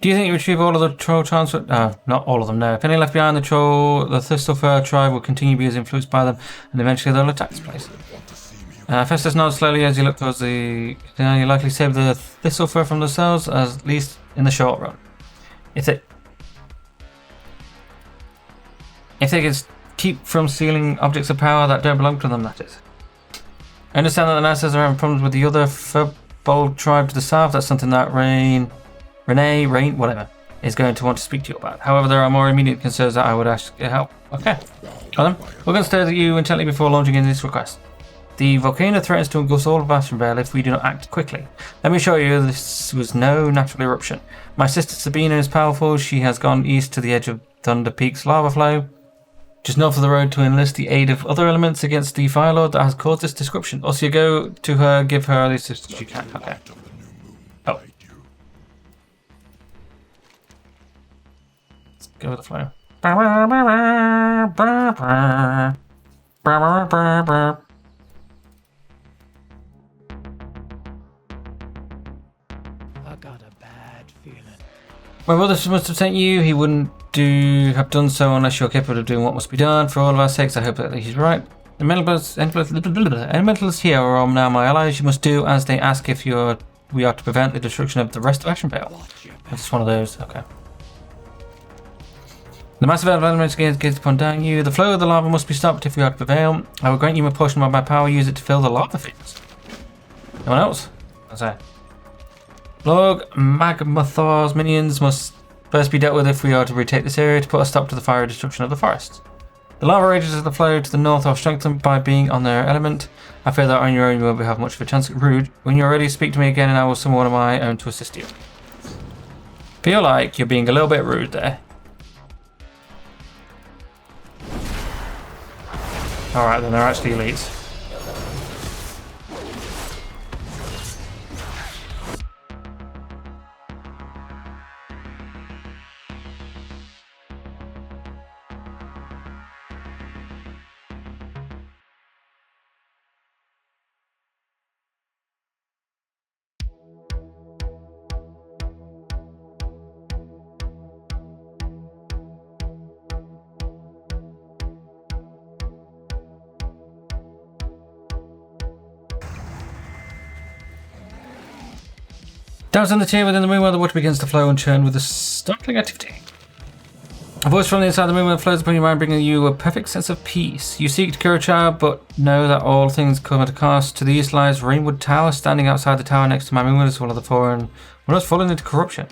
Do you think you retrieve all of the troll charms? Not all of them, no. If any left behind, the Thistlefur tribe will continue to be as influenced by them, and eventually they'll attack this place. Festus nods slowly as you look towards the... You likely save the Thistlefur from themselves, at least in the short run. If they can keep from stealing objects of power that don't belong to them, that is. I understand that the Nastas are having problems with the other Furbolg tribe to the south. That's something that Draenei, whatever, is going to want to speak to you about. However, there are more immediate concerns that I would ask your help. Okay. Well then, we're going to stare at you intently before launching in this request. The volcano threatens to engulf all of Ashenvale if we do not act quickly. Let me show you this was no natural eruption. My sister Sabina is powerful. She has gone east to the edge of Thunder Peak's lava flow, just north of the road, to enlist the aid of other elements against the Fire Lord that has caused this disruption. Also, you go to her, give her the assistance you can. Okay. Oh. Let's go with the flow. I got a bad feeling. My brother must have sent you. He wouldn't have done so unless you're capable of doing what must be done. For all of our sakes, I hope that he's right. The elementals here are now my allies. You must do as they ask if we are to prevent the destruction of the rest of Ashenvale. It's one of those. Okay. The massive elements gaze upon down you. The flow of the lava must be stopped if we are to prevail. I will grant you a portion of my power. Use it to fill the lava fields. No one else? What's that? Lord Magmathor's minions must first be dealt with if we are to retake this area to put a stop to the fire destruction of the forest. The lava rages of the flow to the north are strengthened by being on their element. I fear that on your own you won't have much of a chance. Rude. When you're ready, speak to me again and I will summon one of my own to assist you. Feel like you're being a little bit rude there. Alright, then they're actually elites. Down on the tier within the moon where the water begins to flow and churn with a startling activity. A voice from the inside the moon where flows upon your mind, bringing you a perfect sense of peace. You seek to cure a child, but know that all things come at a cost. To the east lies Rainwood Tower. Standing outside the tower next to my moon is one of the fallen, one has fallen into corruption.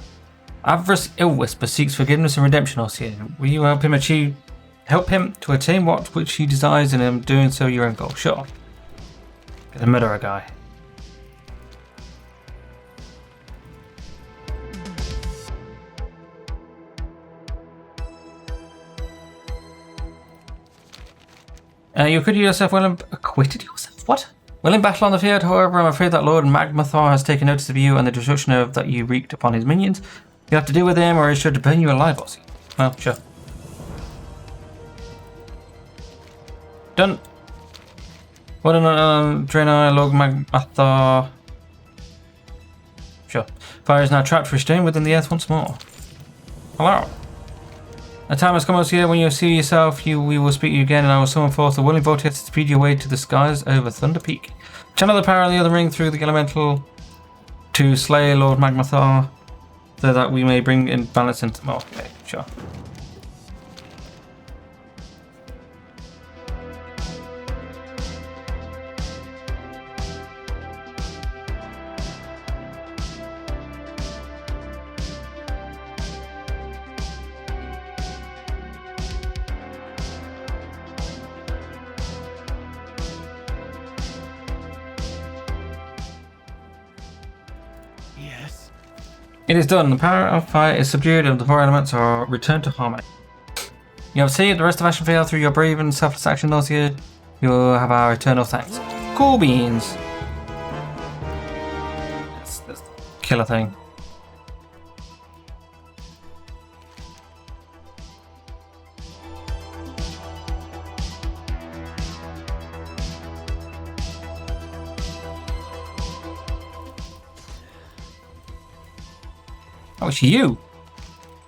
Avarice Illwhisper seeks forgiveness and redemption, Ossian. Will you help him to attain which he desires, and in doing so your own goal? Sure. Gonna murder a guy. You acquitted yourself well acquitted yourself? What? Well in battle on the field, however, I'm afraid that Lord Magmathor has taken notice of you and the destruction that you wreaked upon his minions. You have to deal with him or he's sure to burn you alive, Bossy. Well, sure. Done. What an Draenei, Lord Magmathor. Sure. Fire is now trapped, restrained within the earth once more. Hello. A time has come us here when you see yourself, we will speak to you again, and I will summon forth the willing vortex to speed your way to the skies over Thunder Peak. Channel the power of the other ring through the elemental to slay Lord Magmathor, so that we may bring in balance into more. Okay, sure. It is done. The power of fire is subdued and the four elements are returned to harmony. You have saved the rest of Ashenvale through your brave and selfless action this year. You will have our eternal thanks. Cool beans! That's the killer thing. Oh, it's you!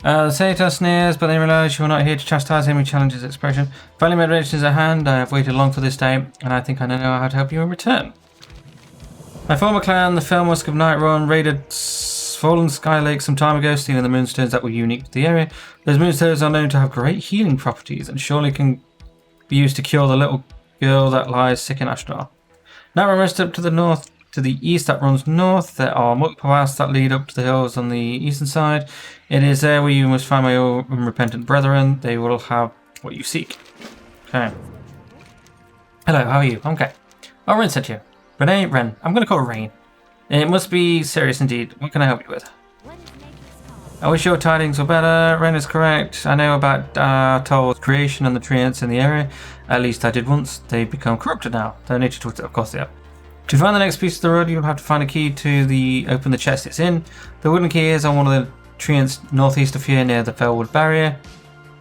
The Senator sneers, but they realise you are not here to chastise him. He challenges expression. Finally, my redemption is at hand. I have waited long for this day, and I think I know how to help you in return. My former clan, the Furbolgs of Nightrun, raided Fallen Sky Lake some time ago, stealing the moonstones that were unique to the area. Those moonstones are known to have great healing properties, and surely can be used to cure the little girl that lies sick in Ashenvale. Nightrun rests up to the north. To the east that runs north, there are multiple paths that lead up to the hills on the eastern side. It is there where you must find my unrepentant brethren. They will have what you seek. Okay. Hello, how are you? Okay. Oh, Ren sent you. Ren. I'm going to call her Rain. It must be serious indeed. What can I help you with? I wish your tidings were better. Ren is correct. I know about Toll's creation and the treants in the area. At least I did once. They've become corrupted now. They're nature to it, of course they are. To find the next piece of the road, you'll have to find a key to open the chest it's in. The wooden key is on one of the treants northeast of here near the Fellwood Barrier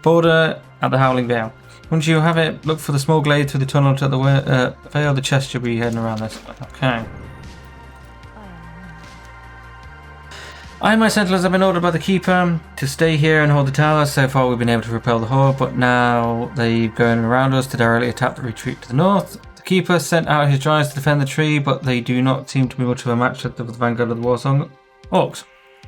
border at the Howling Vale. Once you have it, look for the small glade through the tunnel to the Vale. The chest should be heading around this way. Okay. I and my sentinels have been ordered by the Keeper to stay here and hold the tower. So far we've been able to repel the horde, but now they're going around us to directly attack the retreat to the north. The Keeper sent out his giants to defend the tree, but they do not seem to be much of a match with the vanguard of the Warsong Orcs.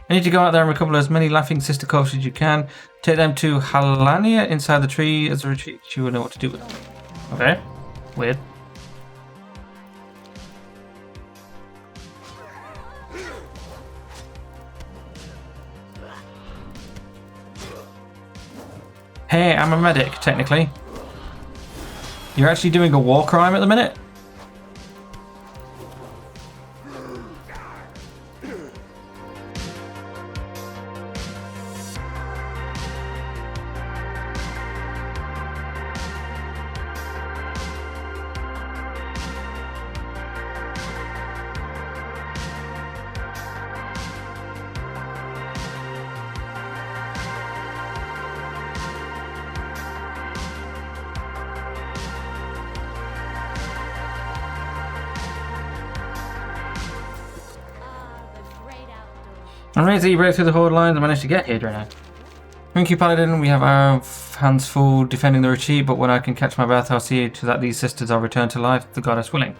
I need to go out there and recover as many laughing sister corpses as you can. Take them to Halania inside the tree as a retreat. You will know what to do with them. Okay. Weird. Hey, I'm a medic, technically. You're actually doing a war crime at the minute? I'm amazed that you broke through the horde lines and managed to get here, Draenei. Thank you, Paladin. We have our hands full defending the retreat, but when I can catch my breath, I'll see to that these sisters are returned to life, the goddess willing.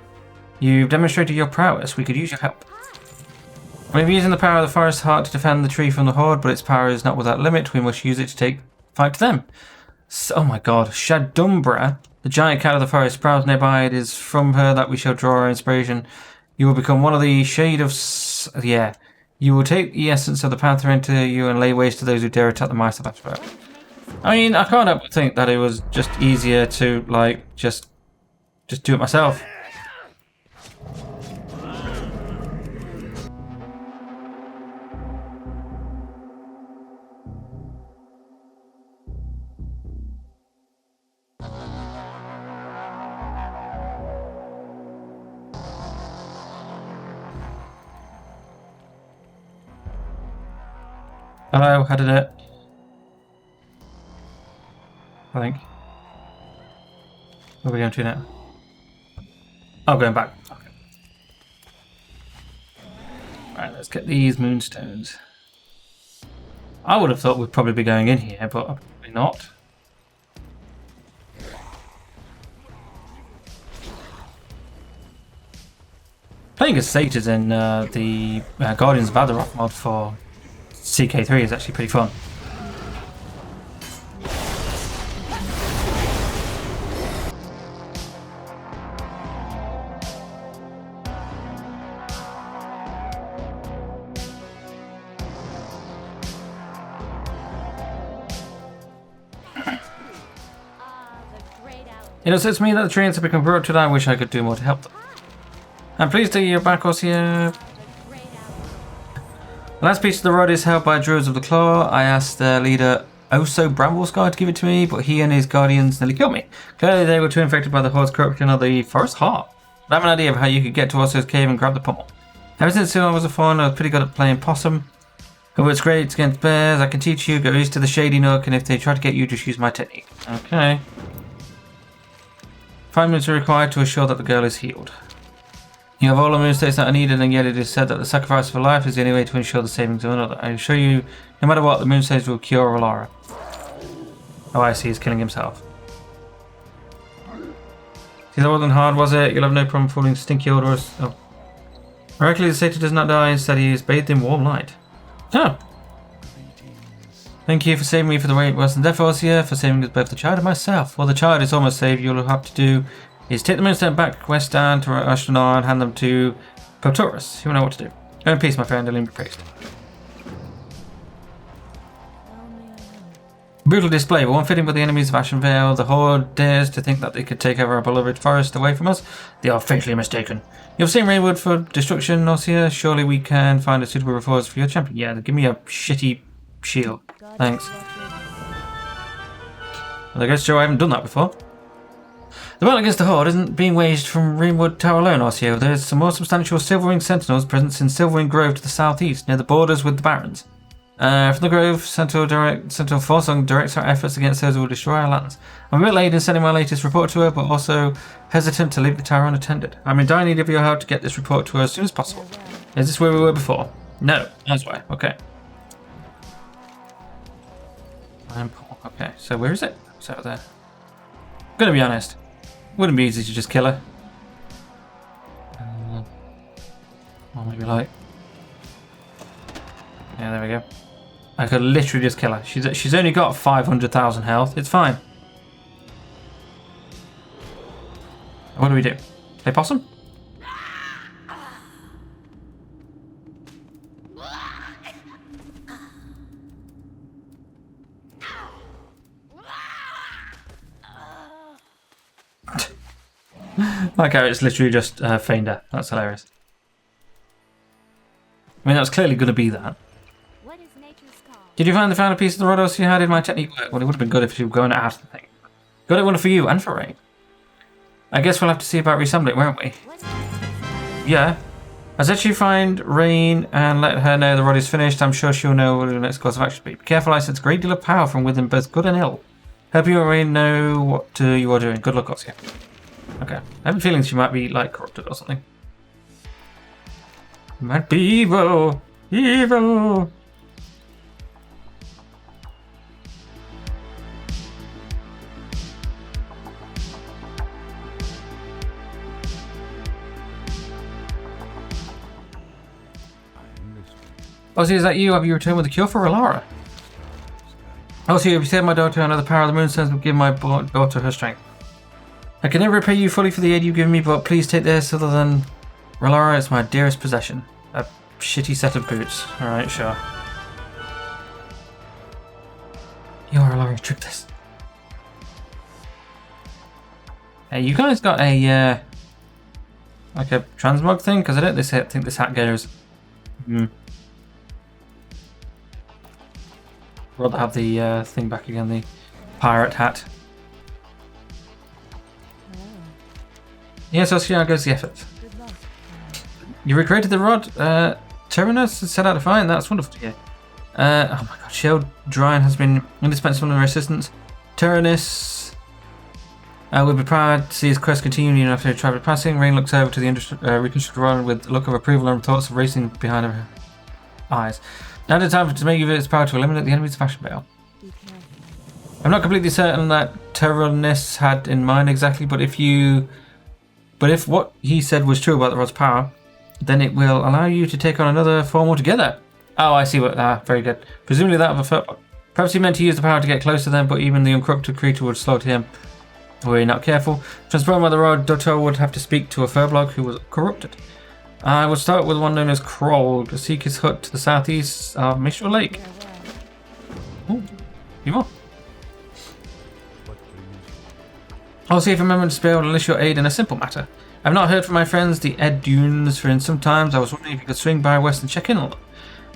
You've demonstrated your prowess. We could use your help. We're using the power of the forest heart to defend the tree from the horde, but its power is not without limit. We must use it to fight them. So, oh my god. Shadumbra, the giant cat of the forest, prowls nearby. It is from her that we shall draw our inspiration. You will become one of the shade of... yeah. You will take the essence of the Panther into you and lay waste to those who dare attack the mice of Ashenvale. I mean, I can't help but think that it was just easier to, like, just do it myself. Hello, how did it? I think. Where are we going to now? Oh, going back. Okay. Right, let's get these moonstones. I would have thought we'd probably be going in here, but probably not. Playing as satyrs in the Guardians of Azeroth mod for CK3 is actually pretty fun. It upsets me that the treants have become corrupted. I wish I could do more to help them. I'm pleased to hear your back horse here. The last piece of the rod is held by Druids of the Claw. I asked their leader, Oso Bramblescar, to give it to me, but he and his guardians nearly killed me. Clearly they were too infected by the horde's corruption of the forest heart. I have an idea of how you could get to Oso's cave and grab the pommel. Ever since I was a fawn, I was pretty good at playing possum. It works great against bears. I can teach you. Go east to the shady nook, and if they try to get you, just use my technique. Okay. 5 minutes are required to assure that the girl is healed. You have all the moon states that are needed, and yet it is said that the sacrifice of a life is the only way to ensure the savings of another. I assure you, no matter what, the moon states will cure Relara. Oh, I see, he's killing himself. See, that wasn't hard, was it? You'll have no problem fooling stinky odorous. Oh. Miraculously, the satyr does not die, instead he is bathed in warm light. Oh! Thank you for saving me for the way it was and death here, for saving us both the child and myself. Well, the child is almost saved. You'll have to do is take the moonstone back west down to Ashenvale and hand them to Potorus. You will know what to do. Go in peace, my friend. Elwynn be praised. Brutal display, but one fitting with the enemies of Ashenvale. The Horde dares to think that they could take over our beloved forest away from us. They are fatally mistaken. You've seen Rainwood for destruction, Norcia. Surely we can find a suitable reforce for your champion. Yeah, give me a shitty shield. Thanks. Well, I guess, Joe, I haven't done that before. The battle against the Horde isn't being waged from Rainwood Tower alone, Orcio. There's some more substantial Silverwing Sentinels present in Silverwing Grove to the southeast, near the borders with the Barrens. From the Grove, Sentinel Forsong directs our efforts against those who will destroy our lands. I'm a bit late in sending my latest report to her, but also hesitant to leave the tower unattended. I'm in dire need of your help to get this report to her as soon as possible. Is this where we were before? No, that's why. Okay. Okay, so where is it? It's out there. I'm gonna be honest. Wouldn't be easy to just kill her. Or maybe like... Yeah, there we go. I could literally just kill her. She's only got 500,000 health. It's fine. What do we do? Play possum? My character's literally just feigned death. That's hilarious. I mean, that was clearly going to be that. What is nature's call? Did you find the final piece of the Rhodos you had in my technique work? Well, it would have been good if you were going to ask the thing. Got it one for you and for Rain. I guess we'll have to see about reassembling, won't we? Yeah. As if you find Rain and let her know the rod is finished, I'm sure she'll know what the next course of action will be. Be careful, I sense a great deal of power from within, both good and ill. Hope you and Rain know what you are doing. Good luck, Oscar. Okay. I have a feeling she might be, like, corrupted or something. Might be evil. Evil. Ozzy, is that you? Have you returned with the cure for Relara? Ozzy, have you saved my daughter another power of the moonstones will give my daughter her strength? I can never repay you fully for the aid you've given me, but please take this other than Relara is my dearest possession. A shitty set of boots. Alright, sure. You are Relara, trip this. Hey, you guys got a like a transmog thing? Because I don't think this hat goes. Rather have the thing back again, the pirate hat. Yes, so see how goes the effort. You recreated the rod. Tyrannus has set out to find. That's wonderful to hear. Oh my god, Shield Draenei has been indispensable in our assistance. Tyrannus will be proud to see his quest continue even after travel passing. Rain looks over to the reconstructed rod with a look of approval and thoughts of racing behind her eyes. Now the time to make use of its power to eliminate the enemies of Ashenvale. I'm not completely certain that Tyrannus had in mind exactly, but if what he said was true about the rod's power, then it will allow you to take on another form altogether. Oh, I see what. Very good. Presumably that of a Furbolg. Perhaps he meant to use the power to get close to them, but even the uncorrupted creature would slow to him. Were he not careful? Transformed by the rod, Dotto would have to speak to a Furbolg who was corrupted. I will start with one known as Kroll to seek his hut to the southeast of Mistral Lake. Oh, a few more. I'll see if I remember to be able to enlist your aid in a simple matter. I've not heard from my friends, the Ed Dunes, for in some times. I was wondering if you could swing by west and check in on them.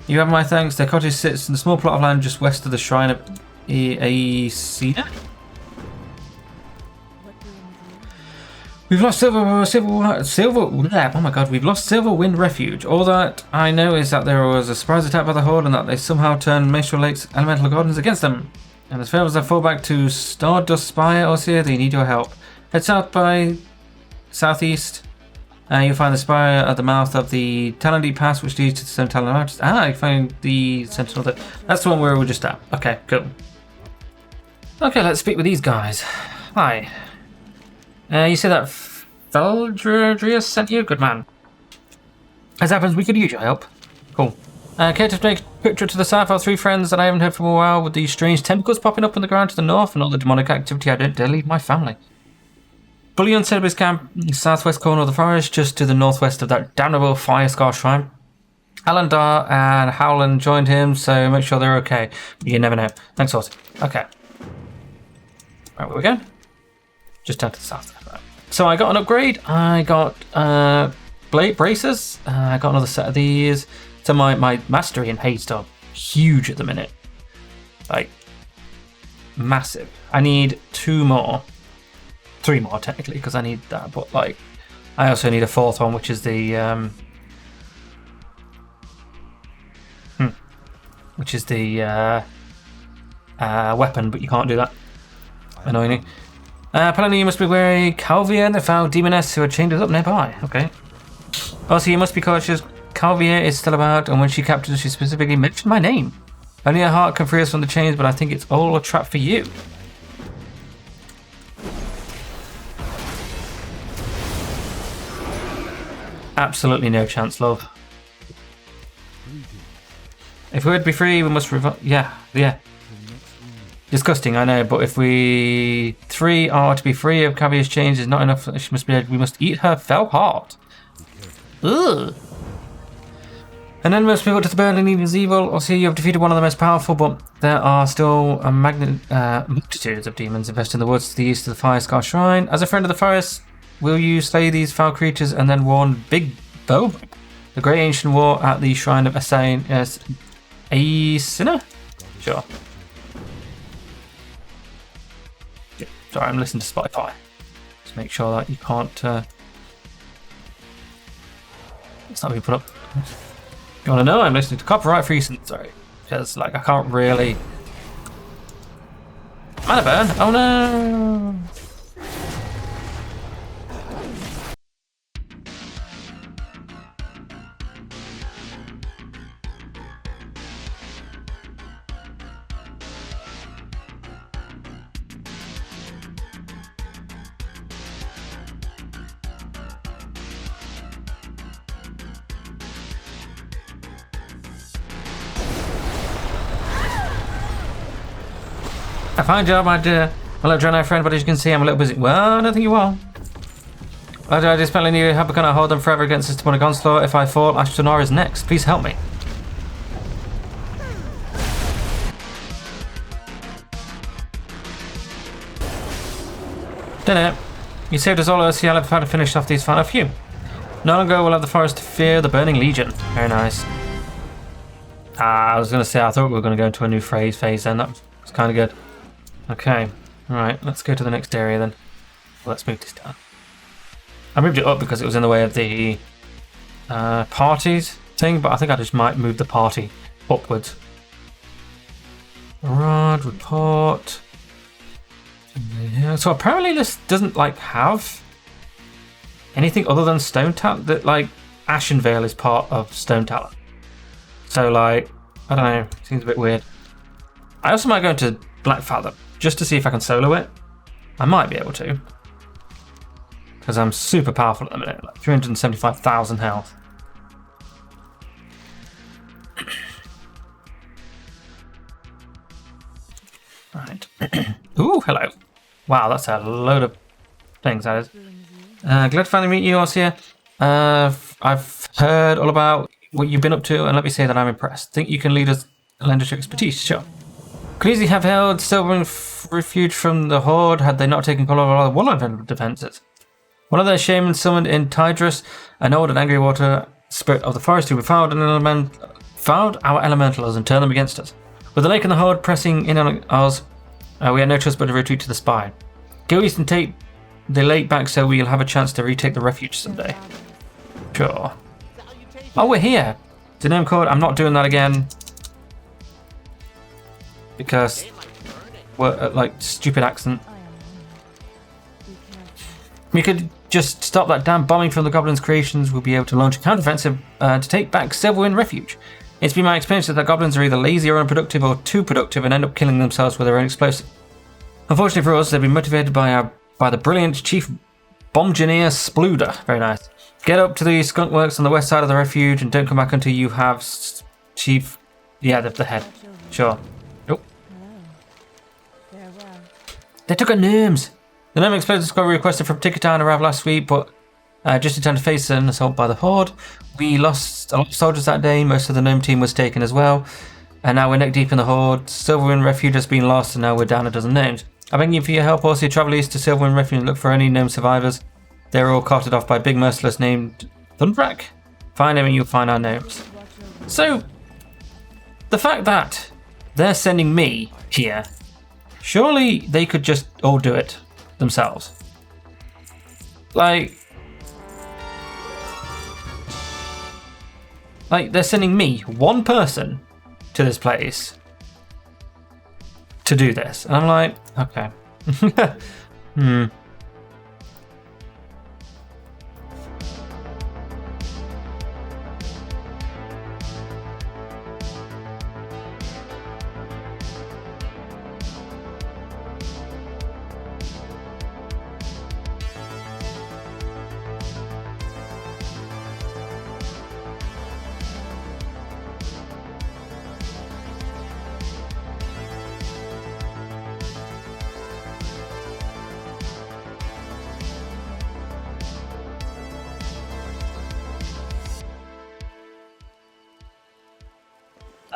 You have my thanks. Their cottage sits in the small plot of land just west of the shrine of Aesina. We've lost oh my god, we've lost Silverwind Refuge. All that I know is that there was a surprise attack by the Horde and that they somehow turned Mistral Lake's elemental gardens against them. And as far as I fall back to Stardust Spire or Seer, they need your help. Head south by southeast You'll find the spire at the mouth of the Talon Pass, which leads to the Stone Talon Mountains. You find the Sentinel. That's the one where we're just at. Okay, cool. Okay, let's speak with these guys. Hi. You say that Feldrius sent you? Good man. As happens, we could use your help. Cool. Care to take a picture to the south of 3 friends that I haven't heard from a while with these strange tentacles popping up on the ground to the north and all the demonic activity. I don't dare leave my family. Bullion set up his camp in the southwest corner of the forest, just to the northwest of that damnable Firescar Shrine. Alandar and Howland joined him, so make sure they're okay. You never know. Thanks, Horsey. Okay. Right, where we going? Just down to the south. Right. So I got an upgrade. I got blade bracers. I got another set of these. So my mastery in haste are huge at the minute. Like, massive. I need 2 more. 3 more technically, because I need that, but like I also need a 4th one, which is the weapon, but you can't do that. Annoyingly. Paladin, you must be wary. Calvier, the foul demoness who had chained us up nearby. Okay. Also, you must be cautious. Calvier is still about, and when she captured us, she specifically mentioned my name. Only her heart can free us from the chains, but I think it's all a trap for you. Absolutely no chance, love. If we're to be free, we must revive. Yeah. Disgusting, I know, but if we 3 are to be free of Cavier's chains, is not enough. She must be dead. We must eat her fell heart. Ugh. And then most people to the burning is evil. Also, you have defeated one of the most powerful, but there are still a multitudes of demons infesting the woods to the east of the Firescar Shrine. As a friend of the forest, will you slay these foul creatures and then warn Big Bo? The great ancient war at the shrine of Asina? Sure. Sorry, I'm listening to Spotify. Just make sure that you can't... it's not being put up. If you want to know, I'm listening to copyright-free... Sorry. Because, like, I can't really... Mana burn! Oh no! A fine job, my dear. Hello, Draenei friend, but as you can see, I'm a little busy. Well, I don't think you are. I just felt you how can I hold them forever against this demonic onslaught? If I fall, Ashtonor is next. Please help me. Done it. You saved us all, Ursula. I've had to finish off these final few. No longer will have the forest to fear the burning legion. Very nice. I was going to say, I thought we were going to go into a new phase then. That was kind of good. Okay, alright, let's go to the next area then. Let's move this down. I moved it up because it was in the way of the parties thing, but I think I just might move the party upwards. Rod, report. So apparently this doesn't like have anything other than Stone Talon. That like Ashenvale is part of Stone Talon. So like, I don't know, seems a bit weird. I also might go into Black Fathom just to see if I can solo it. I might be able to. Because I'm super powerful at the minute, like 375,000 health. Right. Ooh, hello. Wow, that's a load of things, that is. Glad to finally meet you, Ossia. I've heard all about what you've been up to, and let me say that I'm impressed. Think you can lead us, lend us your expertise? Sure. Could easily have held Silver refuge from the Horde had they not taken control of all the Woodland defences. One of their shamans summoned in Tidrus, an old and angry water spirit of the forest who found our elementals and turned them against us. With the lake and the Horde pressing in on us, we had no choice but to retreat to the spire. Go east and take the lake back so we'll have a chance to retake the refuge someday. Sure. Oh, we're here! The name code, I'm not doing that again. Because we're like stupid accent. We could just stop that damn bombing from the Goblins' creations, we'll be able to launch a counteroffensive to take back Silverwind Refuge. It's been my experience that Goblins are either lazy or unproductive or too productive and end up killing themselves with their own explosive. Unfortunately for us, they've been motivated by the brilliant Chief Bombgineer Spluder. Very nice. Get up to the skunk works on the west side of the refuge and don't come back until you have Chief... Yeah, the head. Sure. Oh. They took our names. The gnome explosive squad we requested from Ticketan arrived last week, but just in time to face an assault by the Horde. We lost a lot of soldiers that day. Most of the gnome team was taken as well. And now we're neck deep in the Horde. Silverwind Refuge has been lost and now we're down a dozen gnomes. I'm begging you for your help. Also, travel east to Silverwind Refuge and look for any gnome survivors. They're all carted off by a big merciless named Thundrak. Find him and you'll find our gnomes. So, the fact that they're sending me here, surely they could just all do it themselves. Like they're sending me, one person, to this place to do this. And I'm like, okay.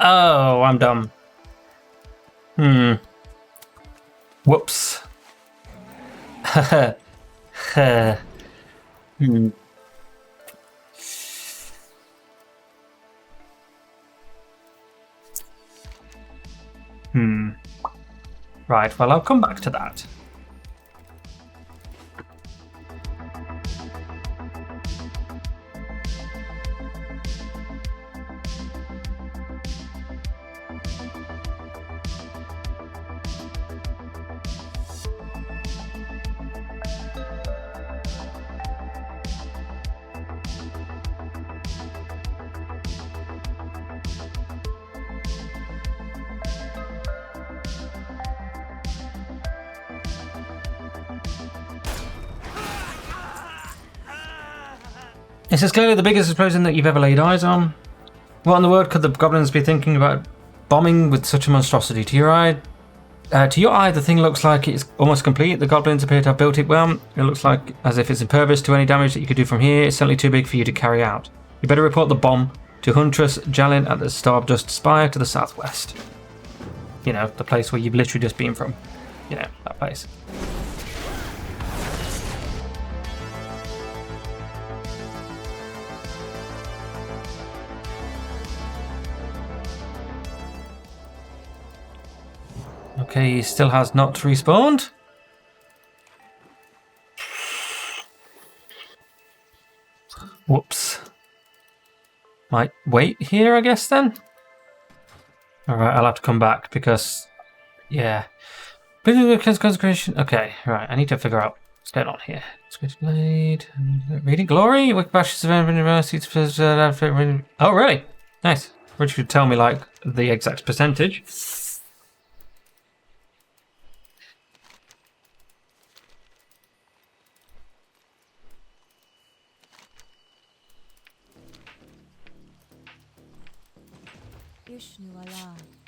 Oh, I'm dumb. Whoops. Right, well, I'll come back to that. This is clearly the biggest explosion that you've ever laid eyes on. What in the world could the goblins be thinking about bombing with such a monstrosity? To your eye, the thing looks like it's almost complete. The goblins appear to have built it well. It looks like as if it's impervious to any damage that you could do from here. It's certainly too big for you to carry out. You better report the bomb to Huntress Jalin at the Stardust Spire to the southwest. You know, the place where you've literally just been from. You know, that place. Okay, he still has not respawned. Whoops. Might wait here, I guess, then? Alright, I'll have to come back because... yeah. Consecration. Okay, right, I need to figure out what's going on here. Blade. Reading Glory? Wick Bashes of University. Oh, really? Nice. Which could tell me, like, the exact percentage.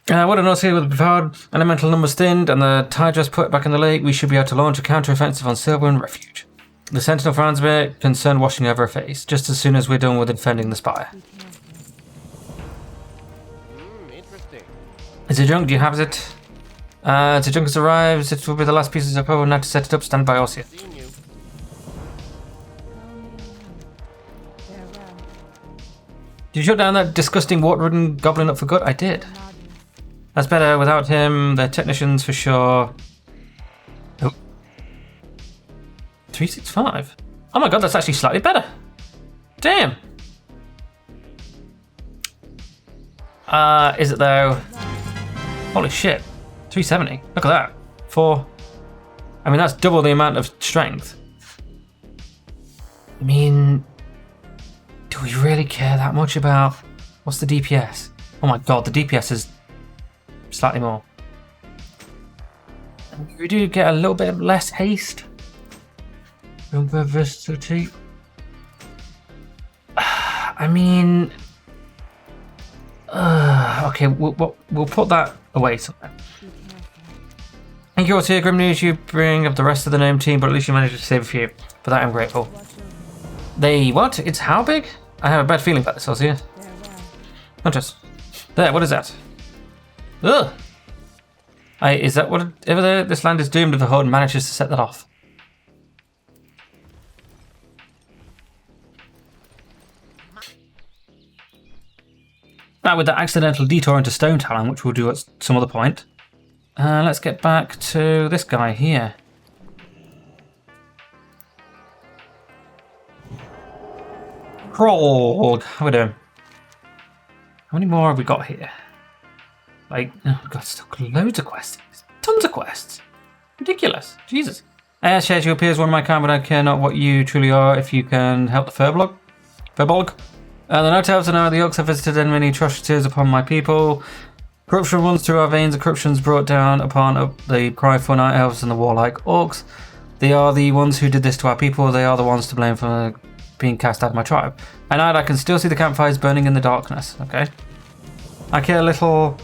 What an here with the powered elemental numbers thinned and the tide just put back in the lake, we should be able to launch a counter-offensive on Silverwind Refuge. The Sentinel frowns a bit, concern washing over her face, just as soon as we're done with defending the spire. Interesting. Is it junk? Do you have it? The junk has arrived. It will be the last pieces of power now to set it up. Stand by, Ossia. Did you shut down that disgusting water-ridden goblin up for good? I did. That's better. Without him, they're technicians for sure. Oh. 365. Oh my god, that's actually slightly better. Damn. Is it though? Holy shit. 370. Look at that. 4. I mean, that's double the amount of strength. I mean, do we really care that much about... What's the DPS? Oh my god, the DPS is slightly more. We do get a little bit of less haste. Versatility. I mean... okay, we'll put that away somewhere. Thank you all, here. Grim news you bring of the rest of the gnome team, but at least you managed to save a few. For that I'm grateful. They what? It's how big? I have a bad feeling about this, Ozzy. Not just. There, what is that? Ugh! Is that whatever this land is doomed if the Horde manages to set that off? Now with the accidental detour into Stone Talon, which we'll do at some other point. Let's get back to this guy here. Crawl. How we doing? How many more have we got here? Like, oh god, still loads of quests. Tons of quests. Ridiculous. Jesus. Shares, you appear as one of my kind, but I care not what you truly are if you can help the Furbolg. The Night Elves and now the Orcs have visited and many atrocities upon my people. Corruption runs through our veins, and corruption's brought down upon the prideful Night Elves and the warlike Orcs. They are the ones who did this to our people. They are the ones to blame for being cast out of my tribe. At night I can still see the campfires burning in the darkness. Okay. I care little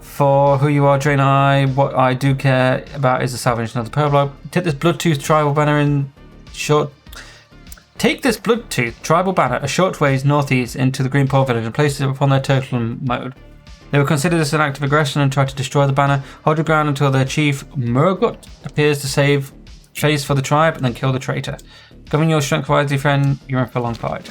for who you are, Draenei. What I do care about is the salvation of the Furbolg. Take this Bloodtooth tribal banner a short ways northeast into the Greenpaw village and place it upon their totem mode. They will consider this an act of aggression and try to destroy the banner. Hold your ground until their chief, Murgut, appears to save face for the tribe and then kill the traitor. Govern your strength wisely, friend. You're in for a long fight.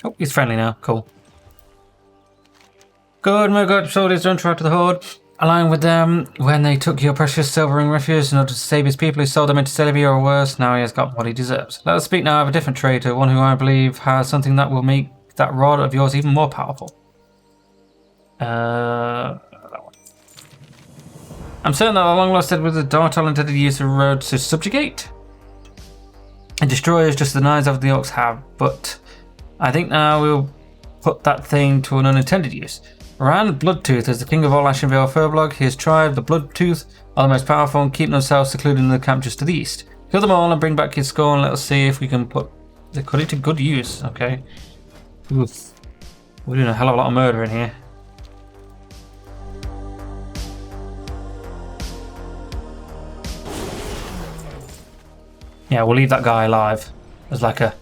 Oh, he's friendly now. Cool. Good, my god, soldiers don't try to the Horde. Align with them when they took your precious silver ring refuse in order to save his people who sold them into slavery or worse. Now he has got what he deserves. Let us speak now of a different traitor, one who I believe has something that will make that rod of yours even more powerful. That one. I'm certain that the long lost Edward the Dartal intended to use the road to subjugate and destroy us just as the knives of the Orcs have, but I think now we'll put that thing to an unintended use. Ran Bloodtooth is the king of all Ashenvale Furbolg. His tribe, the Bloodtooth, are the most powerful and keep themselves secluded in the camp just to the east. Kill them all and bring back his skull and let us see if we can put it to good use, okay? Oof. We're doing a hell of a lot of murder in here. Yeah, we'll leave that guy alive as like a...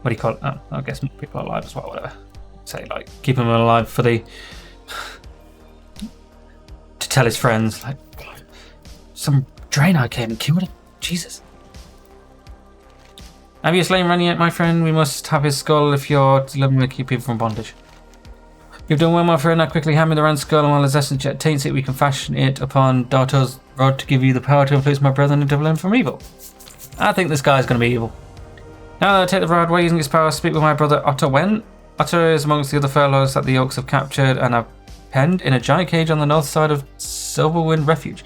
What do you call it? Oh, I guess people are alive as well, whatever. Say, like, keep him alive for the... to tell his friends, like, some Draenei came and killed him. Jesus. Have you slain Randy yet, my friend? We must have his skull if you're delivering to keep people from bondage. You've done well, my friend. Now quickly hand me the Rand skull, and while his essence yet taints it, we can fashion it upon Darto's rod to give you the power to influence my brethren and deliver them from evil. I think this guy's going to be evil. Now that I take the rod, while using his power, speak with my brother Otterwen. Otter is amongst the other Furbolgs that the Orcs have captured and have penned in a giant cage on the north side of Silverwind Refuge.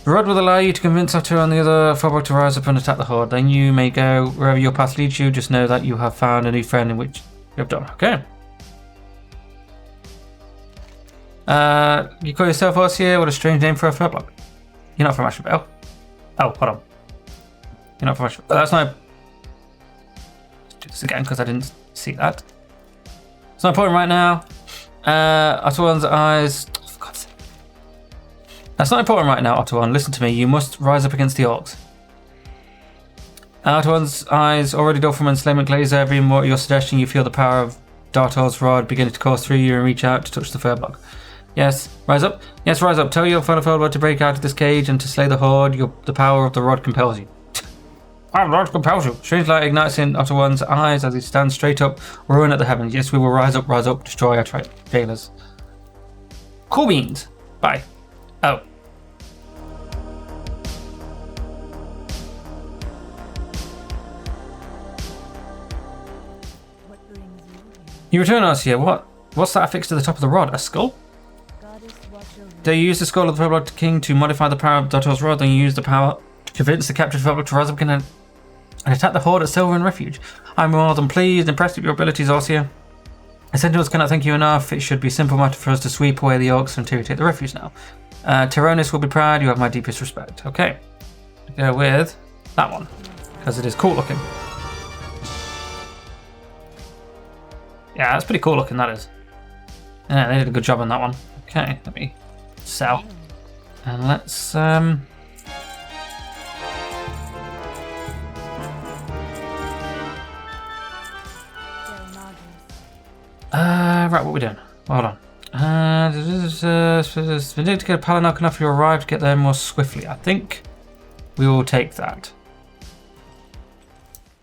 The rod will allow you to convince Otter and the other Furbolg to rise up and attack the Horde. Then you may go wherever your path leads you. Just know that you have found a new friend in which you have done. Okay. You call yourself Orsier? What a strange name for a Furbolg. You're not from Ashenvale. Oh, hold on. You're not from Ashenvale. That's not... Let's do this again because I didn't see that. It's not important right now. Otterwan's eyes... Oh, for God's sake. That's not important right now, Otterwan. Listen to me. You must rise up against the Orcs. Outer One's eyes already dull from enslavement glaze every more your suggestion. You feel the power of Dartor's rod beginning to course through you and reach out to touch the Furbolg. Yes, rise up. Yes, rise up. Tell your fellow Furbolg to break out of this cage and to slay the Horde. The power of the rod compels you. The rod compels you. Strange light ignites in Outer One's eyes as he stands straight up, roaring at the heavens. Yes, we will rise up, destroy our jailers. Cool beans. Bye. Oh. What brings you here? You return us here. What's that affixed to the top of the rod? A skull? Goddess, watch over. Do you use the skull of the Furbolg King to modify the power of Dartor's rod, then you use the power to convince the captured Furbolg to rise up again and attack the Horde at Sylvan Refuge. I'm more than pleased and impressed with your abilities, Orcia. The Sentinels cannot thank you enough. It should be a simple matter for us to sweep away the orcs until we take the refuge now. Tyronis will be proud. You have my deepest respect. Okay. Go with that one, because it is cool looking. Yeah, that's pretty cool looking, that is. Yeah, they did a good job on that one. Okay, let me sell. And let's right, what are we doing? Hold on. We need to get a Paladin can offer you a ride to get there more swiftly. I think we will take that.